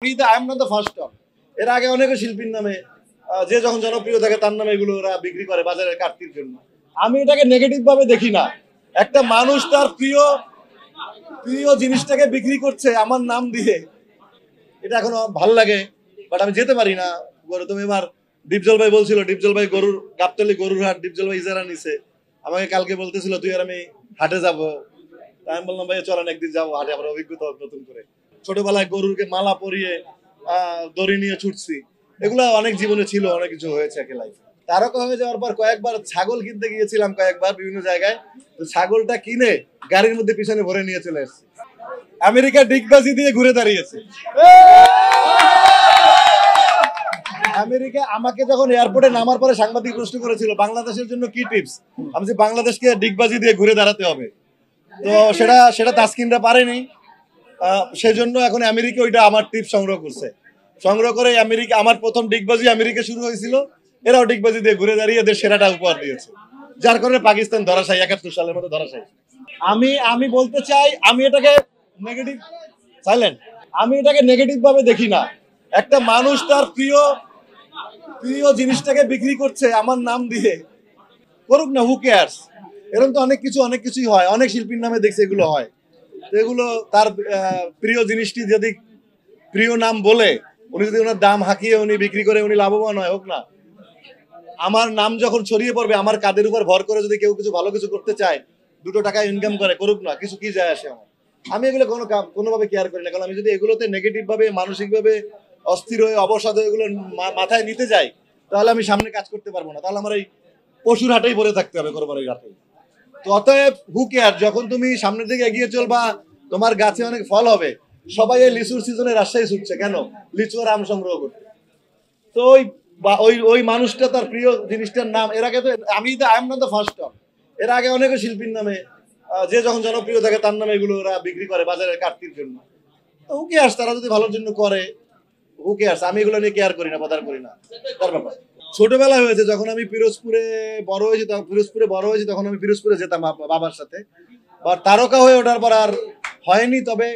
I am not the first of. এর আগে অনেক শিল্পীর নামে যে যখন জনপ্রিয় থাকে তার নামে এগুলো ওরা বিক্রি করে বাজারে কাটতির জন্য। আমি এটাকে নেগেটিভ ভাবে দেখি না। একটা মানুষ তার প্রিয় প্রিয় জিনিসটাকে বিক্রি করছে আমার নাম দিয়ে, এটা এখন ভালো লাগে, বাট আমি যেতে পারি না। তুমি এবার দীপজল ভাই বলছিল, দীপজল ভাই গরুর গাবতলি গরুর হাট, দীপজল ভাই ইজারা নিছে, আমাকে কালকে বলতেছিল তুই আর আমি হাটে যাবো। আমি বললাম ভাই চলেন একদিন যাবো হাটে, আমরা অভিজ্ঞতা নতুন করে। ছোটবেলায় গরুরকে মালা পরিয়ে দড়ি নিয়ে ছুটছি, এগুলো অনেক জীবনে ছিল, অনেক কিছু হয়েছে একে লাইফে। তারকা হয়ে যাওয়ার পর কয়েকবার ছাগল কিনতে গিয়েছিলাম, কয়েকবার বিভিন্ন জায়গায়। তো ছাগলটা কিনে গাড়ির মধ্যে পিছনে ভরে নিয়ে চলে এসেছি। আমেরিকা ডিগবাজি দিয়ে ঘুরে দাঁড়িয়েছে। আমেরিকা আমাকে যখন এয়ারপোর্টে নামার পরে সাংবাদিক প্রশ্ন করেছিল বাংলাদেশের জন্য কি টিপস, আমি যে বাংলাদেশকে ডিগবাজি দিয়ে ঘুরে দাঁড়াতে হবে। তো সেটা তাসকিনরা পারেনি, সেজন্য এখন আমেরিকা ওইটা আমার টিপস সংগ্রহ করছে। সংগ্রহ করে আমেরিকা, আমার প্রথম ডিগবাজি আমেরিকা শুরু হয়েছিল, এরাও ডিগবাজি দিয়ে ঘুরে দাঁড়িয়ে এদের সেরাটা উপহার দিয়েছে, যার কারণে পাকিস্তান ধরাশায়ী, ৭১ সালের মতো ধরাশায়ী। আমি বলতে চাই, আমি এটাকে নেগেটিভ সাইলেন্ট, আমি এটাকে নেগেটিভ ভাবে দেখি না। একটা মানুষ তার প্রিয় জিনিসটাকে বিক্রি করছে আমার নাম দিয়ে, করুক না, হু কেয়ারস। এরকম তো অনেক কিছুই হয়, অনেক শিল্পীর নামে দেখছি এগুলো হয়। তো এগুলো তার প্রিয় জিনিসটি যদি প্রিয় নাম বলে উনি যদি ওনার দাম হাঁকিয়ে উনি বিক্রি করে উনি লাভবান হয়, হোক না। আমার নাম যখন ছড়িয়ে পড়বে, আমার কাদের উপর ভর করে যদি কেউ কিছু ভালো কিছু করতে চায়, 2 টাকা ইনকাম করে, করুক না, কিছু কি যায় আসে আমার। আমি এগুলো কোনোভাবে কেয়ার করি না, কারণ আমি যদি এগুলোতে নেগেটিভ ভাবে মানসিক ভাবে অস্থির হয়ে অবসাদ হয়ে এগুলো মাথায় নিতে যাই, তাহলে আমি সামনে কাজ করতে পারবো না। তাহলে আমার এই পশুর হাটেই পড়ে থাকতে হবে, কোরবানির হাটেই। তো অতএব হু কেয়ার, যখন তুমি সামনের দিকে এগিয়ে চলবা, তোমার গাছে অনেক ফল হবে। সবাই এই লিচুর সিজনে রাজশাহী ছুটছে কেন? লিচু আর আম সংগ্রহ করতে। তো ওই মানুষটা তার প্রিয় জিনিসটার নাম, এর আগে তো I am not the first of. এর আগে অনেক শিল্পীর নামে যে যখন জনপ্রিয় থাকে তার নামে এগুলো ওরা বিক্রি করে বাজারে কাটতির জন্য। তো হু কেয়ারস, তারা যদি ভালোর জন্য করে, হু কেয়ারস। আমি এগুলো নিয়ে কেয়ার করি না, বাজার করি না, তার ব্যাপার। ছোটবেলা হয়েছে, যখন আমি পিরোজপুরে বড় হয়েছি তখন আমি পিরোজপুরে যেতাম বাবার সাথে। বা তারকা হয়ে ওঠার পর আর হয়নি। তবে